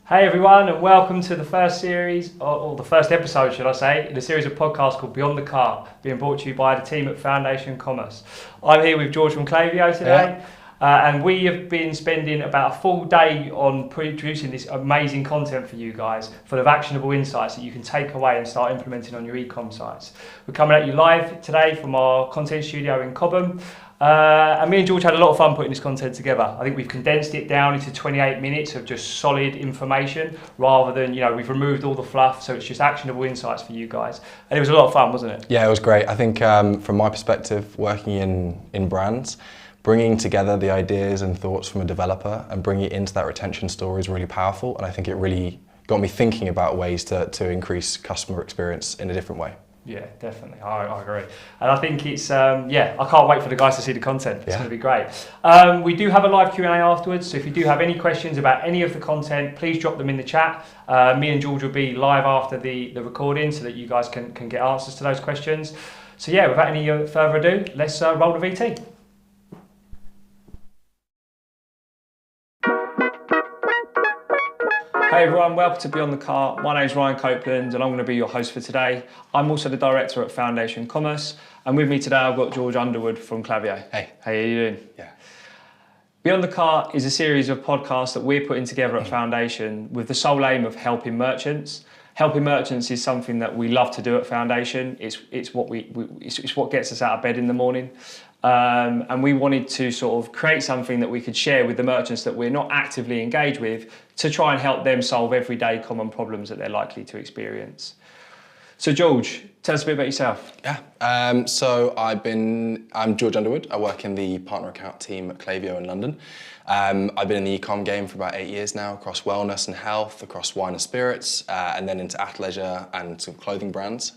Hey everyone, and welcome to the first series, or the first episode, should I say, in a series of podcasts called Beyond the Cart, being brought to you by the team at Foundation Commerce. I'm here with George from Klaviyo today, and we have been spending about a full day on producing this amazing content for you guys, full of actionable insights that you can take away and start implementing on your e-com sites. We're coming at you live today from our content studio in Cobham. And me and George had a lot of fun putting this content together. I think we've condensed it down into 28 minutes of just solid information rather than, we've removed all the fluff, so it's just actionable insights for you guys. And it was a lot of fun, wasn't it? Yeah, it was great. I think from my perspective, working in brands, bringing together the ideas and thoughts from a developer and bringing it into that retention story is really powerful. And I think it really got me thinking about ways to increase customer experience in a different way. Yeah, definitely. I agree. And I think it's, I can't wait for the guys to see the content. It's going to be great. We do have a live Q&A afterwards, so if you do have any questions about any of the content, please drop them in the chat. Me and George will be live after the recording so that you guys can get answers to those questions. So yeah, without any further ado, let's roll the VT. Hey everyone, welcome to Beyond the Cart. My name is Ryan Copeland and I'm going to be your host for today. I'm also the director at Foundation Commerce, and with me today I've got George Underwood from Klaviyo. Hey. How are you doing? Yeah. Beyond the Cart is a series of podcasts that we're putting together at Foundation with the sole aim of helping merchants. Helping merchants is something that we love to do at Foundation. It's what gets us out of bed in the morning. And we wanted to sort of create something that we could share with the merchants that we're not actively engaged with to try and help them solve everyday common problems that they're likely to experience. So George, tell us a bit about yourself. Yeah, so I'm George Underwood. I work in the partner account team at Klaviyo in London. I've been in the e-com game for about 8 years now, across wellness and health, across wine and spirits, and then into athleisure and some clothing brands,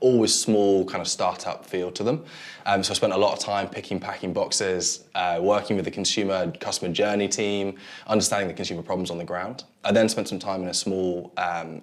all with small kind of startup feel to them. So I spent a lot of time packing boxes, working with the customer journey team, understanding the consumer problems on the ground. I then spent some time in a small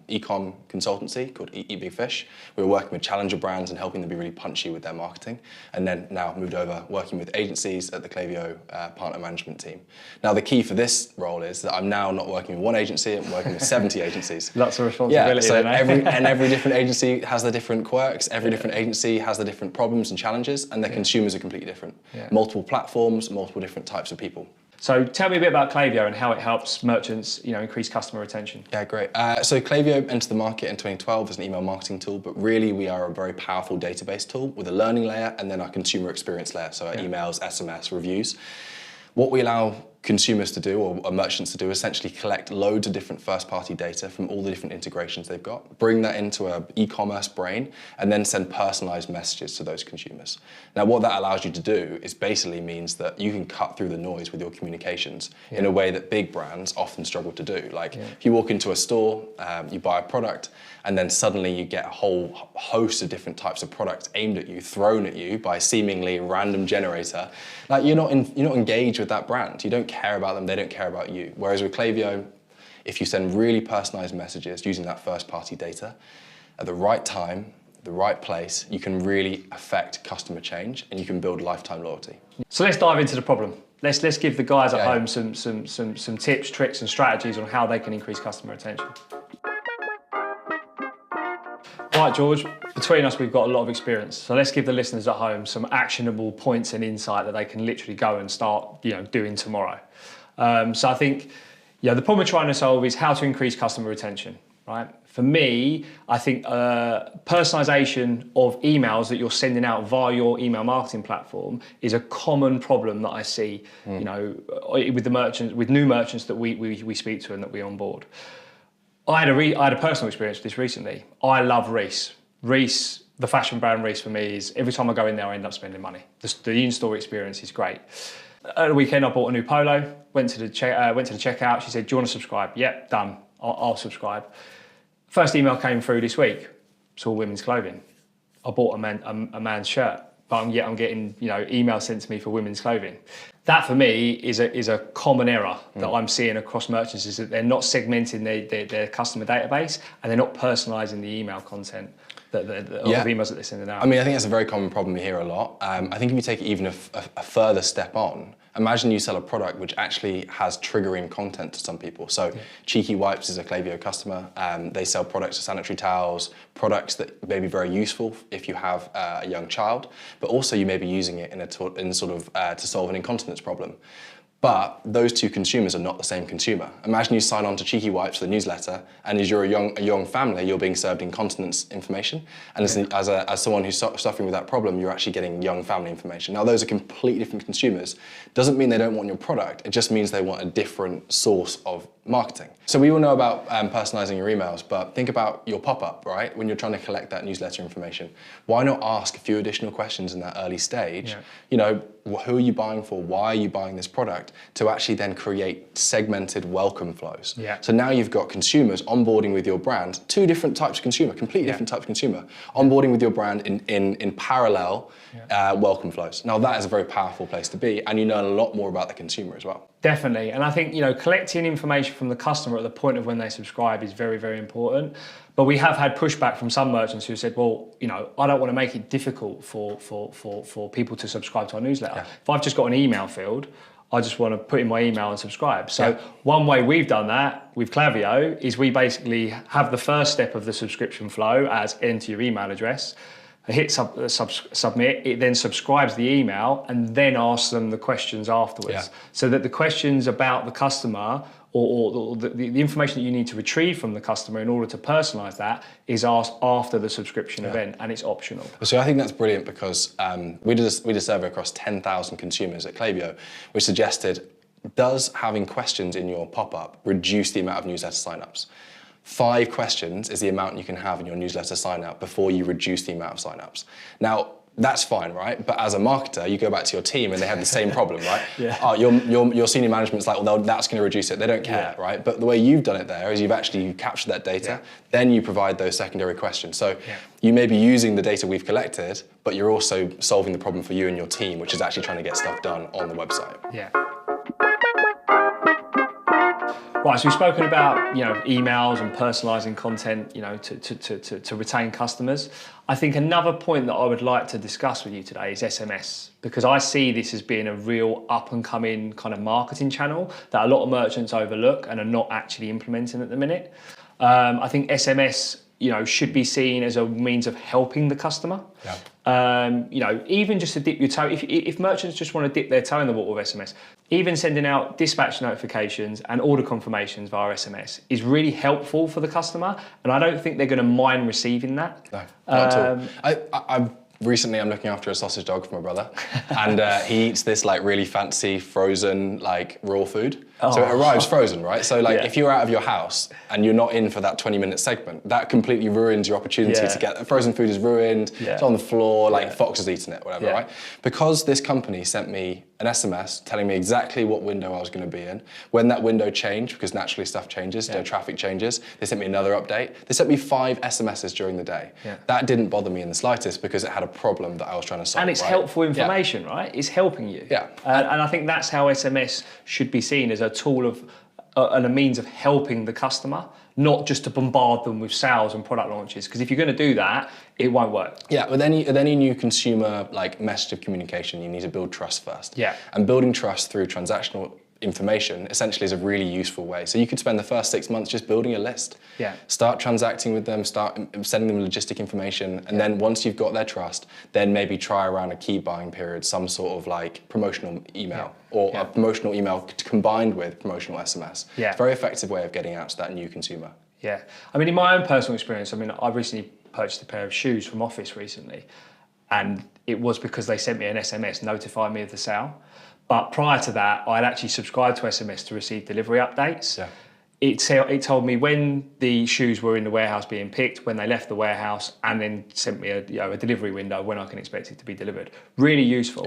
e-com consultancy called Eat Big Fish. We were working with challenger brands and helping them be really punchy with their marketing. And then now moved over working with agencies at the Klaviyo partner management team. Now the key for this role is that I'm now not working with one agency, I'm working with 70 agencies. Lots of responsibility. Yeah, so every different agency has their different quirks, every different agency has their different problems and challenges, and their consumers are completely different. Yeah. Multiple platforms, multiple different types of people. So tell me a bit about Klaviyo and how it helps merchants, increase customer retention. Yeah, great. So Klaviyo entered the market in 2012 as an email marketing tool, but really we are a very powerful database tool with a learning layer and then our consumer experience layer, so our emails, SMS, reviews. What we allow consumers to do, or merchants to do, essentially collect loads of different first-party data from all the different integrations they've got, bring that into an e-commerce brain, and then send personalised messages to those consumers. Now, what that allows you to do is basically means that you can cut through the noise with your communications in a way that big brands often struggle to do. Like, if you walk into a store, you buy a product, and then suddenly you get a whole host of different types of products aimed at you, thrown at you by a seemingly random generator. Like, you're not engaged with that brand. You don't care about them, they don't care about you. Whereas with Klaviyo, if you send really personalized messages using that first-party data at the right time, the right place, you can really affect customer change and you can build lifetime loyalty. So let's dive into the problem. Let's give the guys at home some tips, tricks and strategies on how they can increase customer retention. Right, George, between us we've got a lot of experience, so let's give the listeners at home some actionable points and insight that they can literally go and start doing tomorrow. So I think the problem we're trying to solve is how to increase customer retention, right? For me, I think personalisation of emails that you're sending out via your email marketing platform is a common problem that I see with the merchants, with new merchants that we speak to and that we onboard. I had a personal experience with this recently. I love Reiss. Reiss, the fashion brand Reiss for me is, every time I go in there I end up spending money. The in-store experience is great. At the weekend I bought a new polo, went to the checkout, she said, do you want to subscribe? Yep, done, I'll subscribe. First email came through this week, it's all women's clothing. I bought a man's shirt, but I'm getting emails sent to me for women's clothing. That for me is a common error that I'm seeing across merchants, is that they're not segmenting their customer database and they're not personalising the email content. of emails that they're sending out. I mean, I think that's a very common problem we hear a lot. I think if you take it even a further step on, imagine you sell a product which actually has triggering content to some people. So Cheeky Wipes is a Klaviyo customer. They sell products, sanitary towels, products that may be very useful if you have a young child, but also you may be using it to solve an incontinence problem. But those two consumers are not the same consumer. Imagine you sign on to Cheeky Wipes, the newsletter, and as you're a young family, you're being served incontinence information. And as someone who's suffering with that problem, you're actually getting young family information. Now, those are completely different consumers. Doesn't mean they don't want your product. It just means they want a different source of marketing. So we all know about personalizing your emails, but think about your pop-up, right? When you're trying to collect that newsletter information, why not ask a few additional questions in that early stage? Yeah. You know, who are you buying for? Why are you buying this product? To actually then create segmented welcome flows. Yeah. So now you've got consumers onboarding with your brand, two different types of consumer, completely different types of consumer, onboarding with your brand in parallel welcome flows. Now that is a very powerful place to be, and you learn a lot more about the consumer as well. Definitely, and I think, you know, collecting information from the customer at the point of when they subscribe is very, very important. But we have had pushback from some merchants who said, well, you know, I don't want to make it difficult for people to subscribe to our newsletter. Yeah. If I've just got an email field, I just want to put in my email and subscribe. So one way we've done that with Klaviyo is we basically have the first step of the subscription flow as enter your email address, hit submit, it then subscribes the email and then asks them the questions afterwards. So that the questions about the customer or the information that you need to retrieve from the customer in order to personalise that is asked after the subscription event, and it's optional. So I think that's brilliant because we did a survey across 10,000 consumers at Klaviyo, which suggested, does having questions in your pop-up reduce the amount of newsletter sign-ups? 5 questions is the amount you can have in your newsletter sign-up before you reduce the amount of sign-ups. Now, that's fine, right? But as a marketer, you go back to your team and they have the same problem, right? Your senior management's like, well, that's going to reduce it. They don't care, right? But the way you've done it there is you've captured that data, then you provide those secondary questions. So you may be using the data we've collected, but you're also solving the problem for you and your team, which is actually trying to get stuff done on the website. Yeah. Right, so we've spoken about, you know, emails and personalising content, you know, to retain customers. I think another point that I would like to discuss with you today is SMS, because I see this as being a real up-and-coming kind of marketing channel that a lot of merchants overlook and are not actually implementing at the minute. I think SMS, you know, should be seen as a means of helping the customer. You know, even just to dip your toe, if merchants just want to dip their toe in the water with SMS, even sending out dispatch notifications and order confirmations via SMS is really helpful for the customer, and I don't think they're going to mind receiving that. No, not at all. Recently, I'm looking after a sausage dog for my brother, and he eats this like really fancy frozen like raw food. So it arrives frozen, right? So like if you're out of your house and you're not in for that 20-minute segment, that completely ruins your opportunity to get frozen food is ruined. It's on the floor, like Fox has eaten it, whatever, right? Because this company sent me an SMS telling me exactly what window I was going to be in. When that window changed, because naturally stuff changes, traffic changes, they sent me another update. They sent me 5 SMSs during the day. That didn't bother me in the slightest because it had a problem that I was trying to solve. And it's helpful information, right? It's helping you. And I think that's how SMS should be seen, as a tool of and a means of helping the customer, not just to bombard them with sales and product launches. Because if you're going to do that, it won't work. Yeah, with any new consumer like message of communication, you need to build trust first. And building trust through transactional information essentially is a really useful way. So you could spend the first 6 months just building a list. Start transacting with them, start sending them logistic information, and then once you've got their trust, then maybe try around a key buying period, some sort of like promotional email or a promotional email combined with promotional SMS. Very effective way of getting out to that new consumer. I mean, in my own personal experience, I mean, I recently purchased a pair of shoes from Office recently, and it was because they sent me an SMS notifying me of the sale. But prior to that, I had actually subscribed to SMS to receive delivery updates. It told me when the shoes were in the warehouse being picked, when they left the warehouse, and then sent me a delivery window when I can expect it to be delivered. Really useful.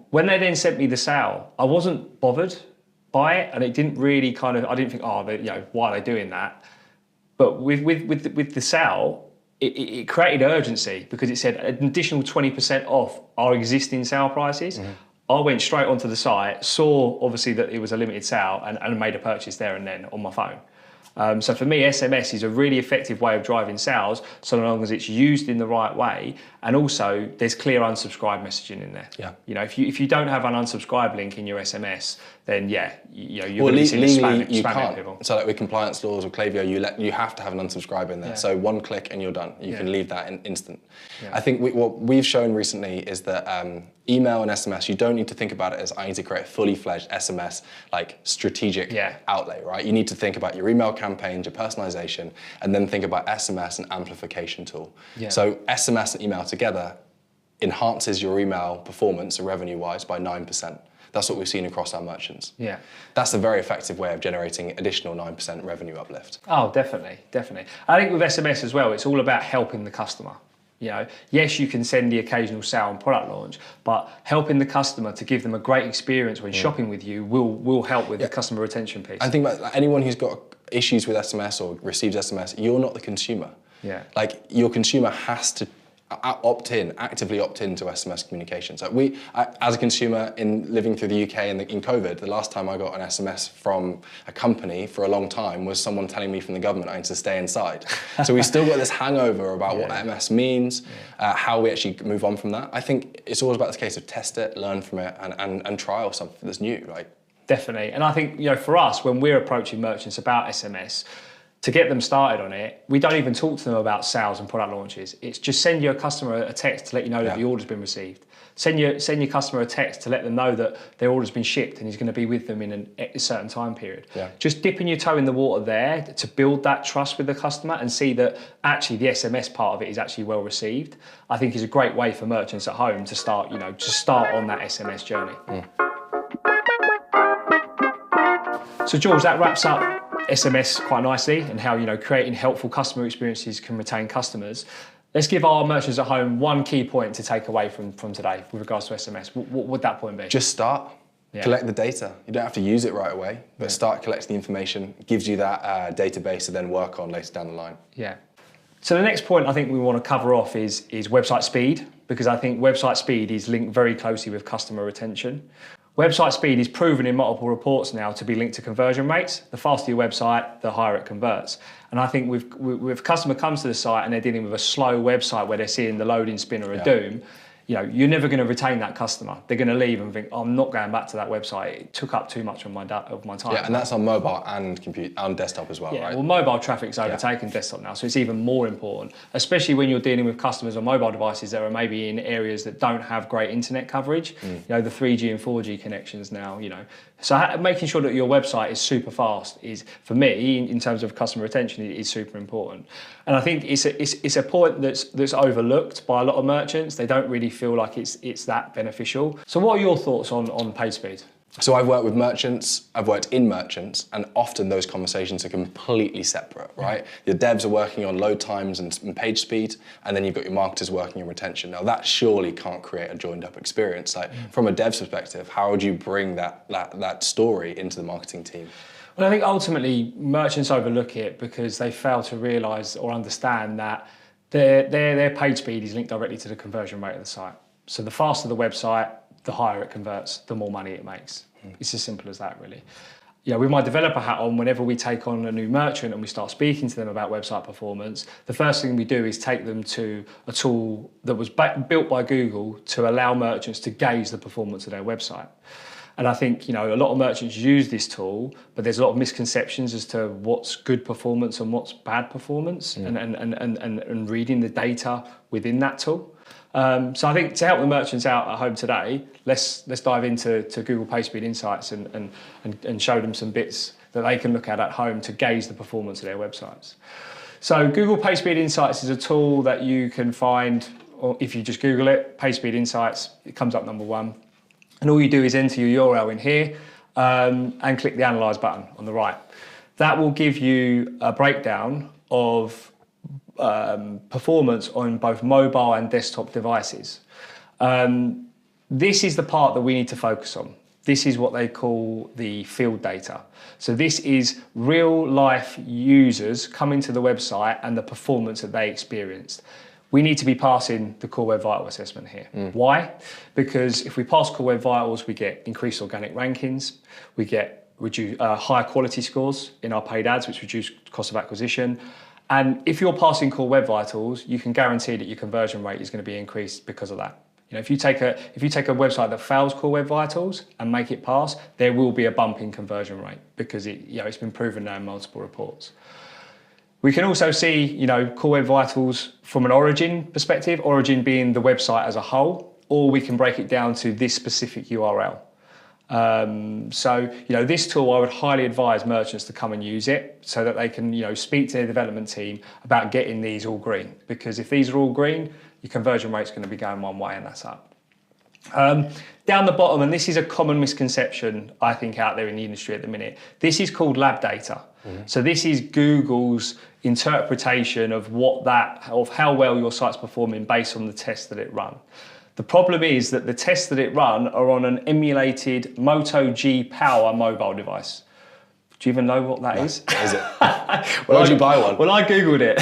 When they then sent me the sale, I wasn't bothered by it, and it didn't really I didn't think, why are they doing that? But with the sale, it created urgency because it said an additional 20% off our existing sale prices. I went straight onto the site, saw obviously that it was a limited sale, and made a purchase there and then on my phone. So for me, SMS is a really effective way of driving sales, so long as it's used in the right way, and also there's clear unsubscribe messaging in there. Yeah. You know, if you don't have an unsubscribe link in your SMS, then yeah, you're Well, going to be legally you spamming can't. people. So like with compliance laws or Klaviyo, you have to have an unsubscribe in there. Yeah. So one click and you're done. You can leave that in instant. Yeah. I think what we've shown recently is that email and SMS, you don't need to think about it as I need to create a fully fledged SMS like strategic outlay, right? You need to think about your email campaigns, your personalization, and then think about SMS and amplification tool. Yeah. So SMS and email together enhances your email performance revenue-wise by 9%. That's what we've seen across our merchants. Yeah. That's a very effective way of generating additional 9% revenue uplift. Oh, definitely, definitely. I think with SMS as well, it's all about helping the customer. You know, yes, you can send the occasional sale and product launch, but helping the customer to give them a great experience when shopping with you will help with the customer retention piece. I think about like, anyone who's got issues with SMS or receives SMS, you're not the consumer. Yeah. Like your consumer has to actively opt in to SMS communications. Like as a consumer in living through the UK in COVID, the last time I got an SMS from a company for a long time was someone telling me from the government I need to stay inside. So we still got this hangover about what MS means, how we actually move on from that. I think it's always about this case of test it, learn from it, and trial something that's new, right? Definitely. And I think, you know, for us, when we're approaching merchants about SMS, to get them started on it, we don't even talk to them about sales and product launches. It's just send your customer a text to let you know that the order's been received. Send your customer a text to let them know that their order's been shipped and he's going to be with them in a certain time period. Yeah. Just dipping your toe in the water there to build that trust with the customer and see that actually the SMS part of it is actually well received, I think is a great way for merchants at home to start, you know, to start on that SMS journey. So George, that wraps up SMS quite nicely and how, you know, creating helpful customer experiences can retain customers. Let's give our merchants at home one key point to take away from today with regards to SMS. What would that point be? Just start. Collect the data. You don't have to use it right away, but start collecting the information. It gives you that database to then work on later down the line. Yeah. So the next point I think we want to cover off is website speed, because I think website speed is linked very closely with customer retention. Website speed is proven in multiple reports now to be linked to conversion rates. The faster your website, the higher it converts. And I think if a customer comes to the site and they're dealing with a slow website where they're seeing the loading spin or a doom, you know, you're never going to retain that customer. They're going to leave and think, oh, I'm not going back to that website. It took up too much of my time. Yeah, and that's on mobile and desktop as well, right? Well, mobile traffic's overtaken desktop now, so it's even more important, especially when you're dealing with customers on mobile devices that are maybe in areas that don't have great internet coverage. You know, the 3G and 4G connections now, you know. So making sure that your website is super fast is, for me, in terms of customer retention, is super important. And I think it's a point that's overlooked by a lot of merchants. They don't really feel like it's that beneficial. So what are your thoughts on page speed? So I've worked with merchants, I've worked in merchants, and often those conversations are completely separate, right? Your devs are working on load times and page speed, and then you've got your marketers working on retention. Now that surely can't create a joined up experience. Like from a dev's perspective, how would you bring that story into the marketing team? Well, I think ultimately merchants overlook it because they fail to realise or understand that their page speed is linked directly to the conversion rate of the site. So the faster the website, the higher it converts, the more money it makes. It's as simple as that, really. Yeah, with my developer hat on, whenever we take on a new merchant and we start speaking to them about website performance, the first thing we do is take them to a tool that was built by Google to allow merchants to gauge the performance of their website. And I think, you know, a lot of merchants use this tool, but there's a lot of misconceptions as to what's good performance and what's bad performance, and reading the data within that tool. So I think to help the merchants out at home today, let's dive into Google PageSpeed Insights and show them some bits that they can look at home to gauge the performance of their websites. So Google PageSpeed Insights is a tool that you can find, or if you just Google it, PageSpeed Insights, it comes up number one. And all you do is enter your URL in here and click the Analyze button on the right. That will give you a breakdown of performance on both mobile and desktop devices. This is the part that we need to focus on. This is what they call the field data. So this is real life users coming to the website and the performance that they experienced. We need to be passing the Core Web Vital assessment here. Why? Because if we pass Core Web Vitals, we get increased organic rankings, we get higher quality scores in our paid ads, which reduce cost of acquisition. And if you're passing core web vitals, you can guarantee that your conversion rate is going to be increased because of that. If you take a website that fails core web vitals and make it pass, there will be a bump in conversion rate because it's been proven now in multiple reports. We can also see, core web vitals from an origin perspective, origin being the website as a whole, or we can break it down to this specific URL. This tool, I would highly advise merchants to come and use it so that they can, speak to their development team about getting these all green. Because if these are all green, your conversion rate's going to be going one way and that's up. Down the bottom, and this is a common misconception, I think, out there in the industry at the minute, this is called lab data. Mm-hmm. So this is Google's interpretation of how well your site's performing based on the tests that it run. The problem is that the tests that it run are on an emulated Moto G Power mobile device. Do you even know what that is? What is it? Why did you buy one? Well, I Googled it.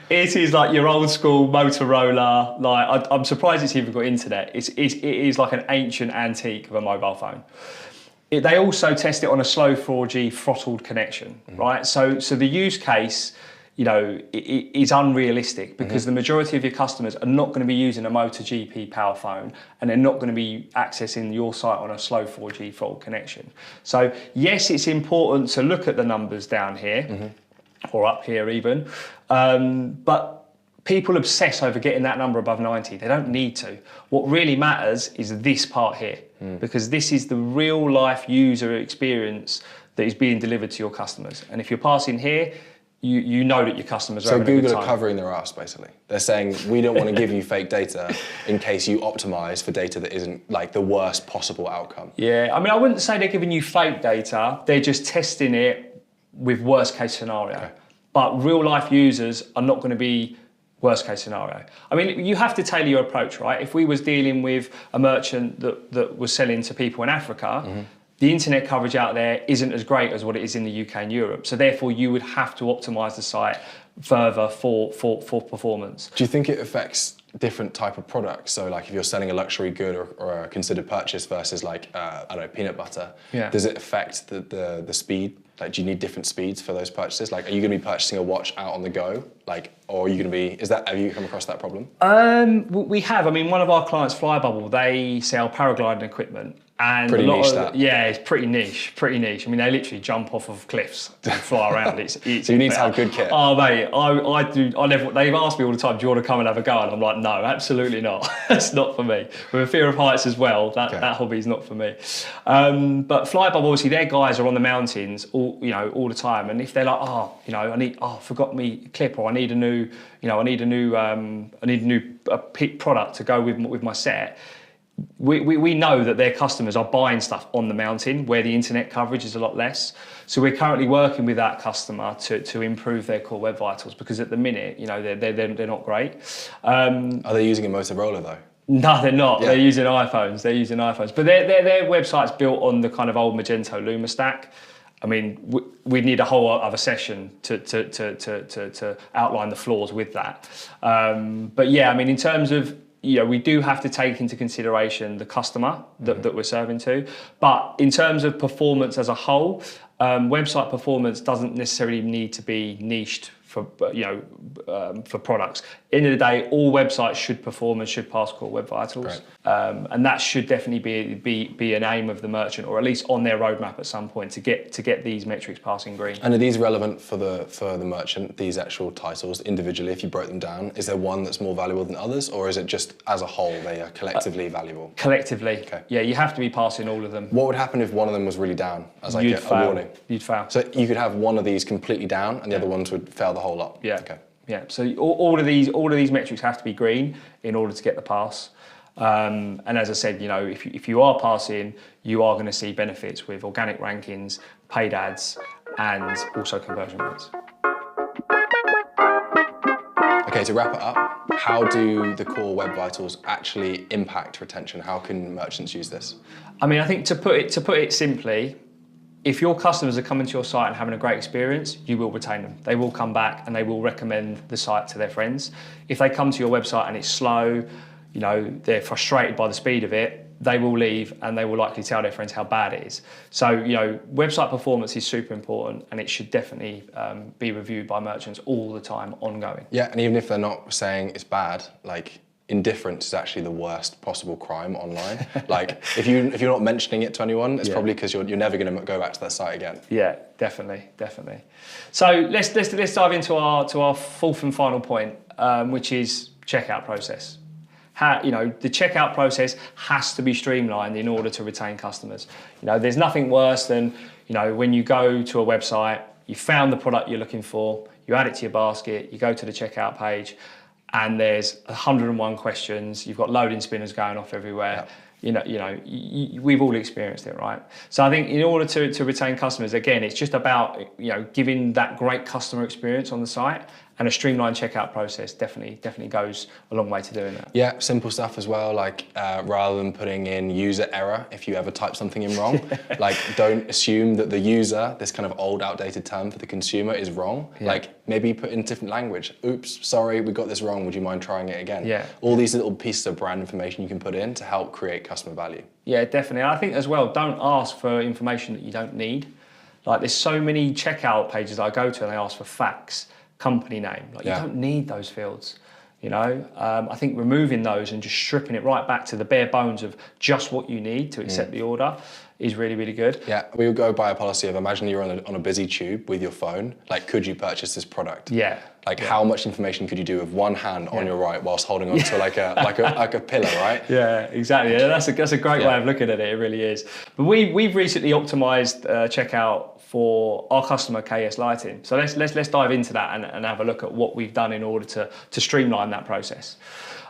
It is like your old school Motorola. I'm surprised it's even got internet. It is like an ancient antique of a mobile phone. They also test it on a slow 4G throttled connection, right? So the use case, is unrealistic because the majority of your customers are not going to be using a Moto GP power phone and they're not going to be accessing your site on a slow 4G throttled connection. So yes, it's important to look at the numbers down here or up here even, but people obsess over getting that number above 90. They don't need to. What really matters is this part here because this is the real life user experience that is being delivered to your customers. And if you're passing here, you know that your customers are having a good time. So Google are covering their ass, basically. They're saying, we don't want to give you fake data in case you optimize for data that isn't like the worst possible outcome. Yeah, I wouldn't say they're giving you fake data. They're just testing it with worst case scenario. Okay. But real life users are not going to be worst case scenario. You have to tailor your approach, right? If we was dealing with a merchant that was selling to people in Africa, the internet coverage out there isn't as great as what it is in the UK and Europe. So therefore, you would have to optimise the site further for performance. Do you think it affects different type of products? So like if you're selling a luxury good or a considered purchase versus peanut butter, does it affect the speed? Like, do you need different speeds for those purchases? Like, are you going to be purchasing a watch out on the go? Or are you going to be, have you come across that problem? We have. One of our clients, Flybubble, they sell paragliding equipment. And pretty niche that. Yeah, it's pretty niche. They literally jump off of cliffs and fly around. So you need to have good kit. Oh, mate, I do. They've asked me all the time, do you want to come and have a go? And I'm like, no, absolutely not. That's not for me. With a fear of heights as well, that hobby is not for me. But Flybubble, obviously, their guys are on the mountains all the time. And if they're like, I forgot me clip, or I need a new product to go with my set. We know that their customers are buying stuff on the mountain where the internet coverage is a lot less. So we're currently working with that customer to improve their core web vitals because at the minute, they're not great. Are they using a Motorola though? No, they're not. Yeah. They're using iPhones. But their website's built on the kind of old Magento Luma stack. We need a whole other session to outline the flaws with that. But yeah, in terms of, we do have to take into consideration the customer that we're serving to. But in terms of performance as a whole, website performance doesn't necessarily need to be niched for products. End of the day, all websites should perform and should pass core web vitals, and that should definitely be an aim of the merchant, or at least on their roadmap at some point to get these metrics passing green. And are these relevant for the merchant? These actual titles individually, if you broke them down, is there one that's more valuable than others, or is it just as a whole they are collectively valuable? Collectively, okay. Yeah, you have to be passing all of them. What would happen if one of them was really down, as like a warning? You'd fail. So you could have one of these completely down, and the other ones would fail the whole lot. Yeah. Okay. Yeah. So all of these metrics have to be green in order to get the pass. And as I said, if you are passing, you are going to see benefits with organic rankings, paid ads, and also conversion rates. Okay, to wrap it up, how do the core web vitals actually impact retention? How can merchants use this? I think to put it simply, if your customers are coming to your site and having a great experience, you will retain them. They will come back and they will recommend the site to their friends. If they come to your website and it's slow, they're frustrated by the speed of it, they will leave and they will likely tell their friends how bad it is. So, you know, website performance is super important, and it should definitely be reviewed by merchants all the time, ongoing. Yeah, and even if they're not saying it's bad, like indifference is actually the worst possible crime online. Like if you're not mentioning it to anyone, it's probably because you're never going to go back to that site again. Yeah, definitely. So let's dive into our fourth and final point, which is checkout process. You know, the checkout process has to be streamlined in order to retain customers. You know, there's nothing worse than, you know, when you go to a website, you found the product you're looking for, you add it to your basket, you go to the checkout page, and there's 101 questions. You've got loading spinners going off everywhere. Yeah. We've all experienced it, right? So I think in order to retain customers, again, it's just about, you know, giving that great customer experience on the site, and a streamlined checkout process definitely goes a long way to doing that. Yeah, simple stuff as well, like rather than putting in user error if you ever type something in wrong, like don't assume that the user, this kind of old outdated term for the consumer, is wrong. Yeah. Like maybe put in different language. Oops, sorry, we got this wrong, would you mind trying it again? Yeah. All these little pieces of brand information you can put in to help create customer value. Yeah, definitely. And I think as well, don't ask for information that you don't need. Like there's so many checkout pages I go to and they ask for facts, company name. Like you don't need those fields, you know. I think removing those and just stripping it right back to the bare bones of just what you need to accept the order is really good. Yeah, we would go by a policy of imagine you're on a busy tube with your phone. Like, could you purchase this product? Yeah. Like, how much information could you do with one hand on your right whilst holding on to like a pillar, right? Yeah, exactly. Yeah, that's a great way of looking at it. It really is. But we've recently optimized checkout for our customer KS Lighting. So let's dive into that and have a look at what we've done in order to streamline that process.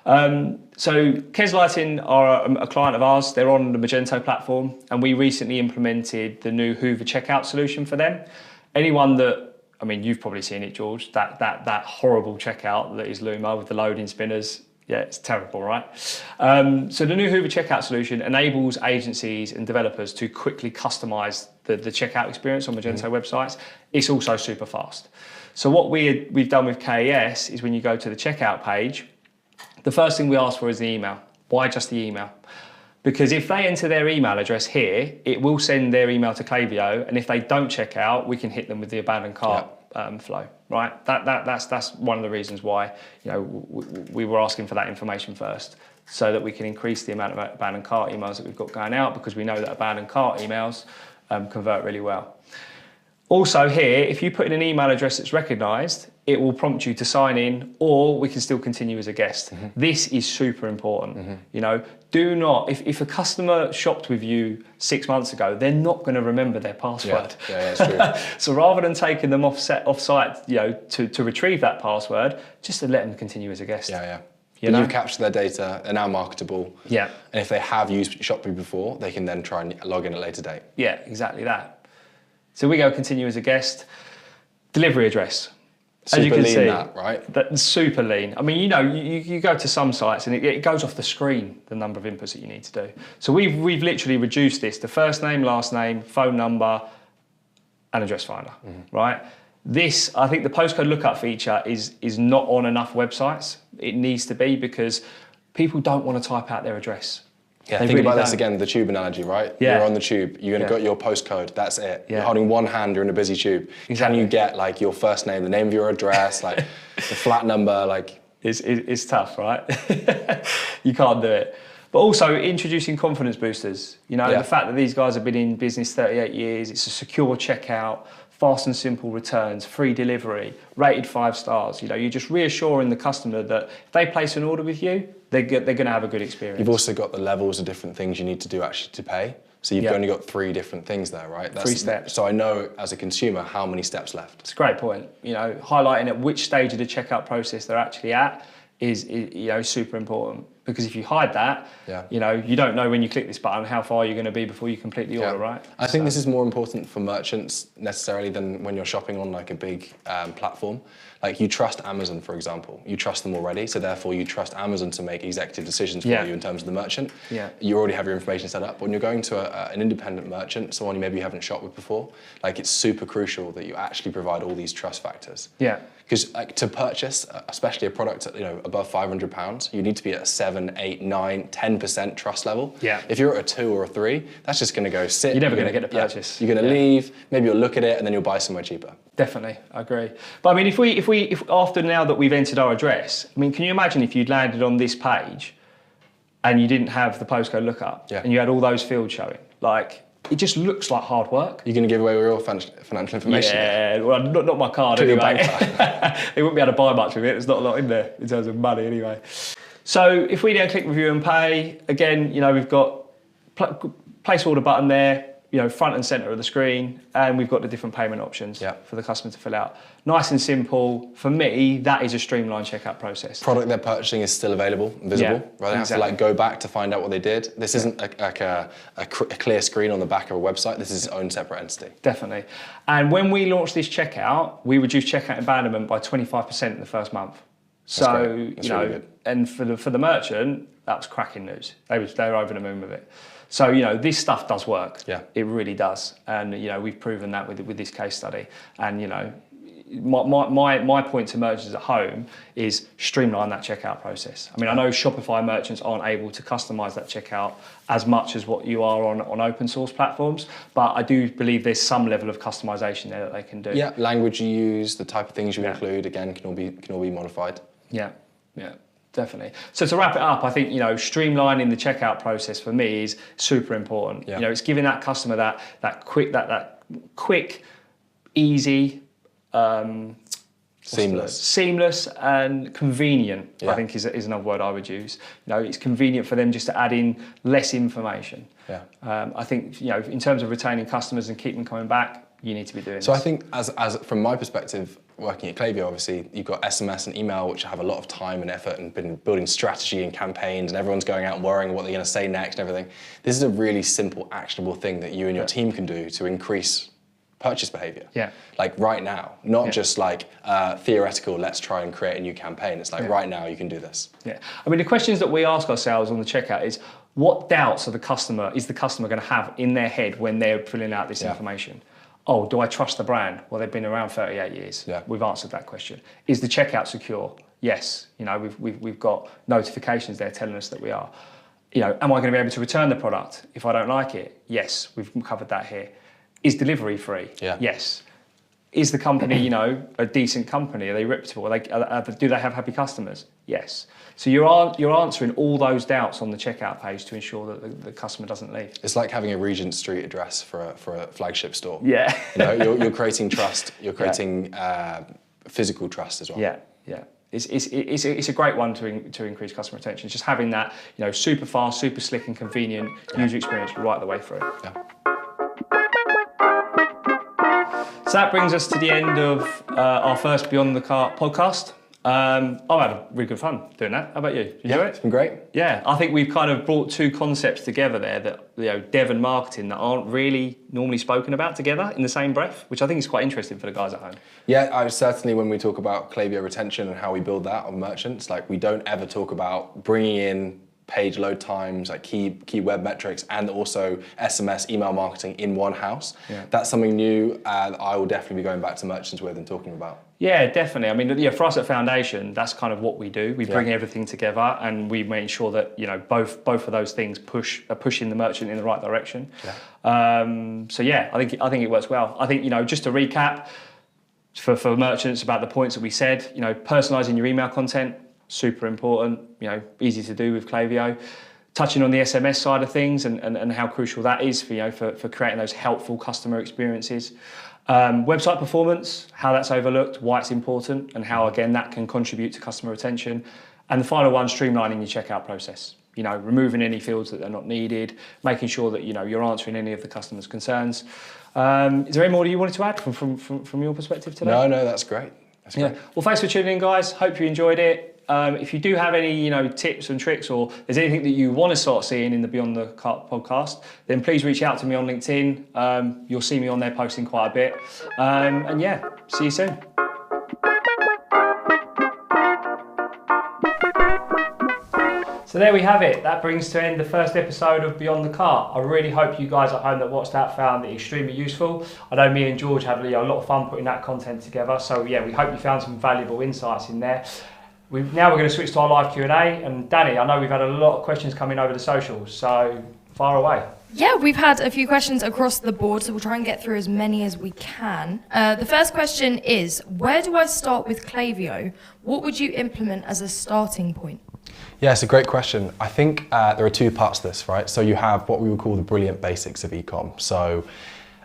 So KS Lighting are a client of ours. They're on the Magento platform, and we recently implemented the new Hoover checkout solution for them. Anyone that, I mean, you've probably seen it, George, that horrible checkout that is Luma with the loading spinners. Yeah, it's terrible, right? So the new Hoover checkout solution enables agencies and developers to quickly customize the checkout experience on Magento websites. It's also super fast. So what we've done with KS is when you go to the checkout page, the first thing we ask for is the email. Why just the email? Because if they enter their email address here, it will send their email to Klaviyo, and if they don't check out, we can hit them with the abandoned cart flow, right? That's one of the reasons why, you know, we were asking for that information first, so that we can increase the amount of abandoned cart emails that we've got going out, because we know that abandoned cart emails convert really well. Also here, if you put in an email address that's recognised, it will prompt you to sign in, or we can still continue as a guest. This is super important. You know, do not, if a customer shopped with you 6 months ago, they're not going to remember their password. Yeah, that's true. So rather than taking them off-site, you know, to retrieve that password, just to let them continue as a guest. But you've captured their data, they're now marketable. Yeah. And if they have used shopped with you before, they can then try and log in at a later date. Yeah, exactly that. So we go continue as a guest. Delivery address. Super as you can lean see, that, right? That's super lean. I mean, you know, you go to some sites and it goes off the screen, the number of inputs that you need to do. So we've literally reduced this to first name, last name, phone number, and address finder, right? This, I think the postcode lookup feature is not on enough websites. It needs to be, because people don't want to type out their address. Yeah, think about this again, the tube analogy, right? Yeah. You're on the tube, you're going to get your postcode, that's it. Yeah. You're holding one hand, you're in a busy tube. Exactly. Can you get like your first name, the name of your address, like the flat number, like... It's tough, right? You can't do it. But also introducing confidence boosters. You know, the fact that these guys have been in business 38 years, it's a secure checkout, fast and simple returns, free delivery, rated 5 stars. You know, you're just reassuring the customer that if they place an order with you, they're going to have a good experience. You've also got the levels of different things you need to do actually to pay. So you've only got 3 different things there, right? That's 3 steps. So I know as a consumer how many steps left. It's a great point. You know, highlighting at which stage of the checkout process they're actually at is you know, super important. Because if you hide that, you know, you don't know when you click this button how far you're going to be before you complete the order, right? I think this is more important for merchants necessarily than when you're shopping on like a big platform. Like you trust Amazon, for example. You trust them already, so therefore you trust Amazon to make executive decisions for you in terms of the merchant. You already have your information set up. When you're going to an independent merchant, someone you maybe haven't shopped with before, like it's super crucial that you actually provide all these trust factors. Because like, to purchase, especially a product at, you know, above £500, you need to be at a 7 7, 8, 9, 10% trust level. Yeah. If you're at a 2 or a 3, that's just going to go sit. You're never going to get a purchase. You're going to leave, maybe you'll look at it and then you'll buy somewhere cheaper. Definitely, I agree. But I mean, if after now that we've entered our address, I mean, can you imagine if you'd landed on this page and you didn't have the postcode lookup and you had all those fields showing? Like, it just looks like hard work. You're going to give away all financial information? Yeah, well, not my card anyway. They wouldn't be able to buy much of it. There's not a lot in there in terms of money anyway. So if we then click review and pay, again, we've got place order button there, front and center of the screen, and we've got the different payment options for the customer to fill out. Nice and simple. For me, that is a streamlined checkout process. Product they're purchasing is still available, visible. Rather than have to go back to find out what they did. This isn't a clear screen on the back of a website. This is its own separate entity. Definitely. And when we launched this checkout, we reduced checkout abandonment by 25% in the first month. So, really good. And for the merchant, that was cracking news. They were over the moon with it. So, this stuff does work. Yeah. It really does. And, we've proven that with this case study. And, my point to merchants at home is streamline that checkout process. I mean, I know Shopify merchants aren't able to customize that checkout as much as what you are on open source platforms, but I do believe there's some level of customization there that they can do. Yeah, language you use, the type of things you include, again, can all be modified. Yeah. Definitely. So to wrap it up, I think, streamlining the checkout process for me is super important. Yeah. It's giving that customer that quick, easy, seamless and convenient, I think is another word I would use. It's convenient for them just to add in less information. Yeah. I think, in terms of retaining customers and keep them coming back, you need to be doing this. So I think as from my perspective, working at Klaviyo, obviously, you've got SMS and email, which have a lot of time and effort and been building strategy and campaigns, and everyone's going out and worrying what they're going to say next and everything. This is a really simple, actionable thing that you and your team can do to increase purchase behavior. Yeah. Like right now, not just like theoretical, let's try and create a new campaign. It's like right now you can do this. Yeah. I mean, the questions that we ask ourselves on the checkout is, what doubts is the customer going to have in their head when they're filling out this information? Oh, do I trust the brand? Well, they've been around 38 years. Yeah. We've answered that question. Is the checkout secure? Yes. We've got notifications there telling us that we are. Am I going to be able to return the product if I don't like it? Yes. We've covered that here. Is delivery free? Yeah. Yes. Is the company, a decent company? Are they reputable? Do they have happy customers? Yes. So you're answering all those doubts on the checkout page to ensure that the customer doesn't leave. It's like having a Regent Street address for a flagship store. Yeah. You're creating trust. You're creating physical trust as well. Yeah. Yeah. It's a great one to increase customer retention. It's just having that super fast, super slick and convenient user experience right the way through. Yeah. So that brings us to the end of our first Beyond the Cart podcast. I've had really good fun doing that. How about you? Did you enjoy it? It's been great. Yeah, I think we've kind of brought two concepts together there that, dev and marketing, that aren't really normally spoken about together in the same breath, which I think is quite interesting for the guys at home. Yeah, certainly when we talk about Klaviyo retention and how we build that on merchants, we don't ever talk about bringing in page load times, key web metrics, and also SMS, email marketing in one house. Yeah. That's something new that I will definitely be going back to merchants with and talking about. Yeah, definitely. I mean, for us at Foundation, that's kind of what we do. We bring everything together, and we make sure that both of those things are pushing the merchant in the right direction. Yeah. I think it works well. I think just to recap for merchants about the points that we said. Personalising your email content. Super important, easy to do with Klaviyo. Touching on the SMS side of things and how crucial that is for creating those helpful customer experiences. Website performance, how that's overlooked, why it's important, and how, again, that can contribute to customer retention. And the final one, streamlining your checkout process. Removing any fields that are not needed, making sure that, you're answering any of the customer's concerns. Is there any more you wanted to add from your perspective today? No, that's great. That's great. Well, thanks for tuning in, guys. Hope you enjoyed it. If you do have any, tips and tricks, or there's anything that you want to start seeing in the Beyond the Cart podcast, then please reach out to me on LinkedIn. You'll see me on there posting quite a bit. See you soon. So there we have it. That brings to end the first episode of Beyond the Cart. I really hope you guys at home that watched that found it extremely useful. I know me and George had a lot of fun putting that content together. So yeah, we hope you found some valuable insights in there. Now we're going to switch to our live Q&A, and Danny, I know we've had a lot of questions coming over the socials, so fire away. Yeah, we've had a few questions across the board, so we'll try and get through as many as we can. The first question is, where do I start with Klaviyo? What would you implement as a starting point? Yeah, it's a great question. I think there are two parts to this, right? So you have what we would call the brilliant basics of ecom. So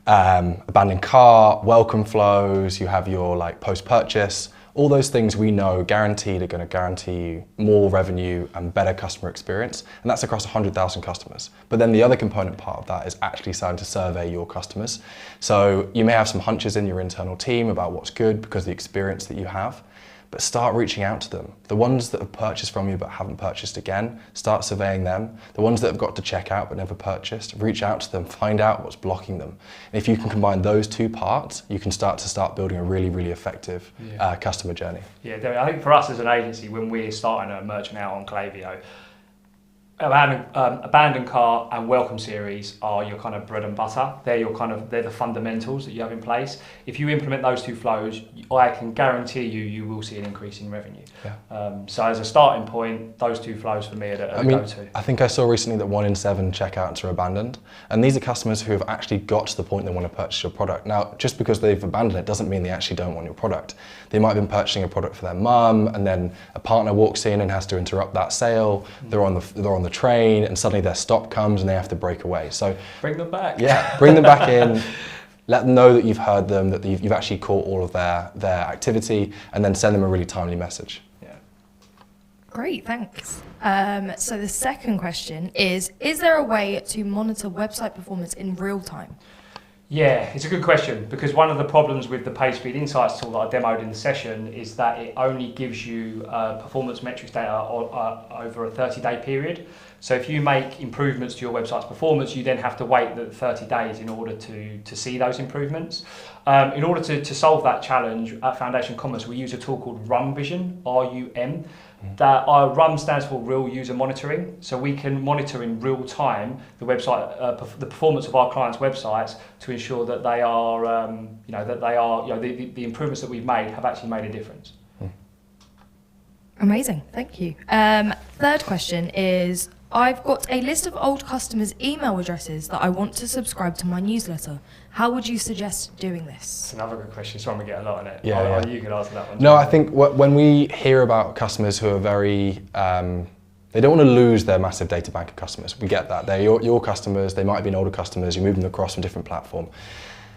abandoned cart, welcome flows, you have your like post-purchase. All those things we know guaranteed are going to guarantee you more revenue and better customer experience, and that's across 100,000 customers. But then the other component part of that is actually starting to survey your customers. So you may have some hunches in your internal team about what's good because of the experience that you have, but start reaching out to them. The ones that have purchased from you but haven't purchased again, start surveying them. The ones that have got to check out but never purchased, reach out to them, find out what's blocking them. And if you can combine those two parts, you can start building a really, really effective customer journey. Yeah, I think for us as an agency, when we're starting a merchant out on Klaviyo, abandoned cart and welcome series are your kind of bread and butter. They're the fundamentals that you have in place. If you implement those two flows, I can guarantee you will see an increase in revenue. Yeah. So as a starting point, those two flows for me are the go-to. I think I saw recently that 1 in 7 checkouts are abandoned, and these are customers who have actually got to the point they want to purchase your product. Now, just because they've abandoned it doesn't mean they actually don't want your product. They might have been purchasing a product for their mum, and then a partner walks in and has to interrupt that sale. They're on the train, and suddenly their stop comes and they have to break away. So bring them back. Yeah, bring them back in. Let them know that you've heard them, that you've actually caught all of their activity, and then send them a really timely message. Yeah. Great, thanks. So the second question is there a way to monitor website performance in real time? Yeah, it's a good question, because one of the problems with the PageSpeed Insights tool that I demoed in the session is that it only gives you performance metrics data over a 30-day period. So if you make improvements to your website's performance, you then have to wait the 30 days in order to see those improvements. In order to solve that challenge, at Foundation Commerce, we use a tool called RUM Vision, R-U-M. That RUM stands for Real User Monitoring, so we can monitor in real time the website, the performance of our clients' websites to ensure that they are, the improvements that we've made have actually made a difference. Amazing, thank you. Third question is, I've got a list of old customers' email addresses that I want to subscribe to my newsletter. How would you suggest doing this? It's another good question. It's one we get a lot on it. Yeah. You can answer that one. No, I think when we hear about customers who are very, they don't want to lose their massive data bank of customers. We get that. They're your customers. They might have been older customers. You move them across from different platform.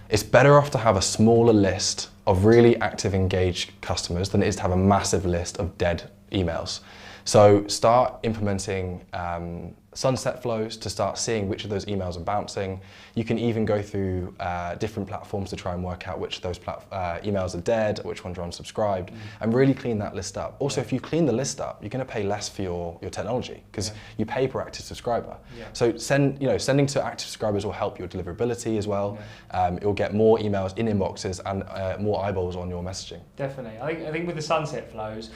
It's better off to have a smaller list of really active, engaged customers than it is to have a massive list of dead emails. So start implementing sunset flows to start seeing which of those emails are bouncing. You can even go through different platforms to try and work out which of those emails are dead, which ones are unsubscribed, and really clean that list up. Also, if you clean the list up, you're going to pay less for your technology because you pay per active subscriber. Yeah. So sending to active subscribers will help your deliverability as well. Yeah. It will get more emails in inboxes and more eyeballs on your messaging. Definitely. I think with the sunset flows,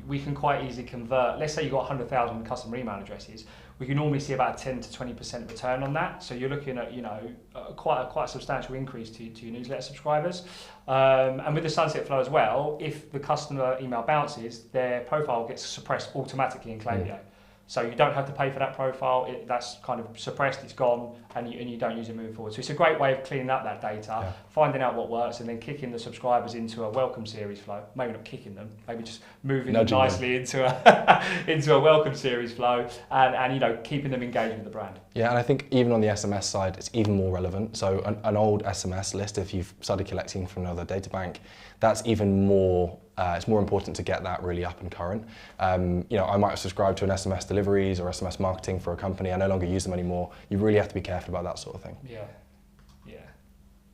we can quite easily convert. Let's say you've got 100,000 customer email addresses. We can normally see about a 10 to 20% return on that. So you're looking at, quite a substantial increase to your newsletter subscribers. And with the sunset flow as well, if the customer email bounces, their profile gets suppressed automatically in Klaviyo. So you don't have to pay for that profile. That's kind of suppressed, it's gone, and you don't use it moving forward. So it's a great way of cleaning up that data, finding out what works, and then kicking the subscribers into a welcome series flow. Maybe not kicking them, maybe just moving them nicely into a welcome series flow, and keeping them engaged with the brand. Yeah, and I think even on the SMS side, it's even more relevant. So an old SMS list, if you've started collecting from another data bank, that's even more. It's more important to get that really up and current. I might have subscribed to an SMS deliveries or SMS marketing for a company. I no longer use them anymore. You really have to be careful about that sort of thing. Yeah.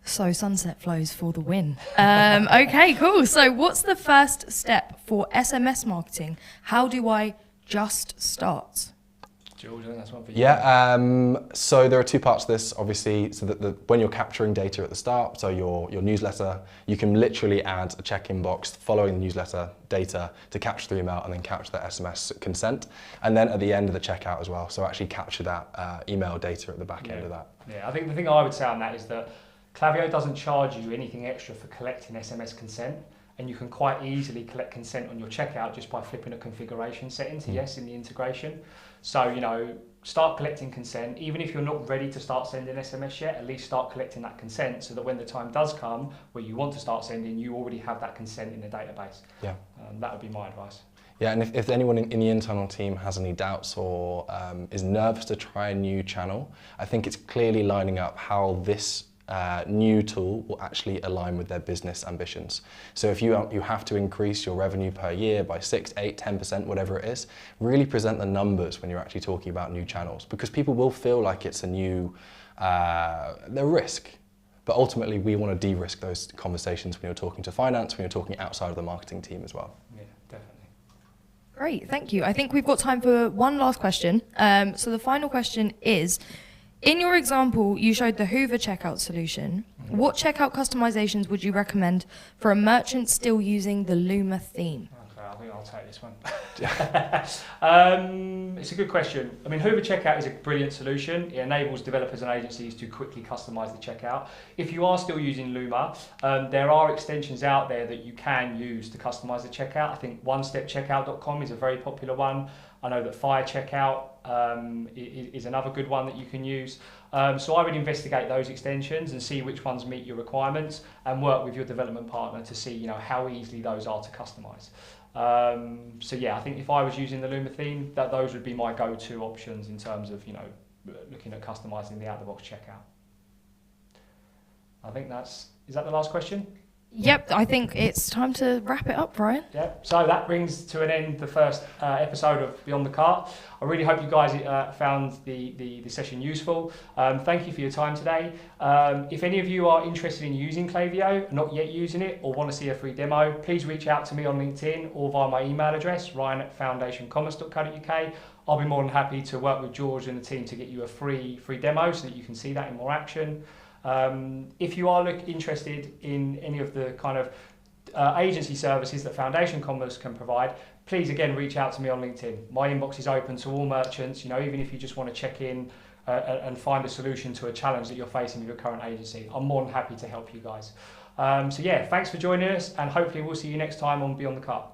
So sunset flows for the win. Okay, cool. So what's the first step for SMS marketing? How do I just start? George, I think that's one for you. Yeah, so there are two parts to this, obviously. So that when you're capturing data at the start, so your newsletter, you can literally add a check-in box following the newsletter data to capture the email and then capture that SMS consent. And then at the end of the checkout as well, so actually capture that email data at the back end of that. Yeah, I think the thing I would say on that is that Klaviyo doesn't charge you anything extra for collecting SMS consent. and you can quite easily collect consent on your checkout just by flipping a configuration setting to yes in the integration. So, you know, start collecting consent. Even if you're not ready to start sending SMS yet, at least start collecting that consent so that when the time does come where you want to start sending, you already have that consent in the database. Yeah. That would be my advice. Yeah, and if anyone in the internal team has any doubts or is nervous to try a new channel, I think it's clearly lining up how this new tool will actually align with their business ambitions. So if you have to increase your revenue per year by 6, 8, 10%, whatever it is, really present the numbers when you're actually talking about new channels, because people will feel like it's a new, they're risk. But ultimately, we want to de-risk those conversations when you're talking to finance, when you're talking outside of the marketing team as well. Yeah, definitely. Great, thank you. I think we've got time for one last question. So the final question is, in your example, you showed the Hoover checkout solution. What checkout customizations would you recommend for a merchant still using the Luma theme? Okay, I think I'll take this one. It's a good question. I mean, Hoover Checkout is a brilliant solution. It enables developers and agencies to quickly customize the checkout. If you are still using Luma, there are extensions out there that you can use to customize the checkout. I think onestepcheckout.com is a very popular one. I know that Fire Checkout is another good one that you can use. So I would investigate those extensions and see which ones meet your requirements and work with your development partner to see, you know, how easily those are to customize. So yeah, I think if I was using the Luma theme, those would be my go-to options in terms of, you know, looking at customizing the out-of-the-box checkout. I think is that the last question? Yep, I think it's time to wrap it up, Ryan. Yeah, so that brings to an end the first episode of Beyond the Cart. I really hope you guys found the session useful. Thank you for your time today. If any of you are interested in using Klaviyo, not yet using it, or want to see a free demo, please reach out to me on LinkedIn or via my email address, ryan@foundationcommerce.co.uk. I'll be more than happy to work with George and the team to get you a free demo so that you can see that in more action. If you are interested in any of the kind of agency services that Foundation Commerce can provide, please again reach out to me on LinkedIn. My inbox is open to all merchants, you know, even if you just want to check in and find a solution to a challenge that you're facing with your current agency. I'm more than happy to help you guys. So yeah, thanks for joining us, and hopefully we'll see you next time on Beyond the Cart.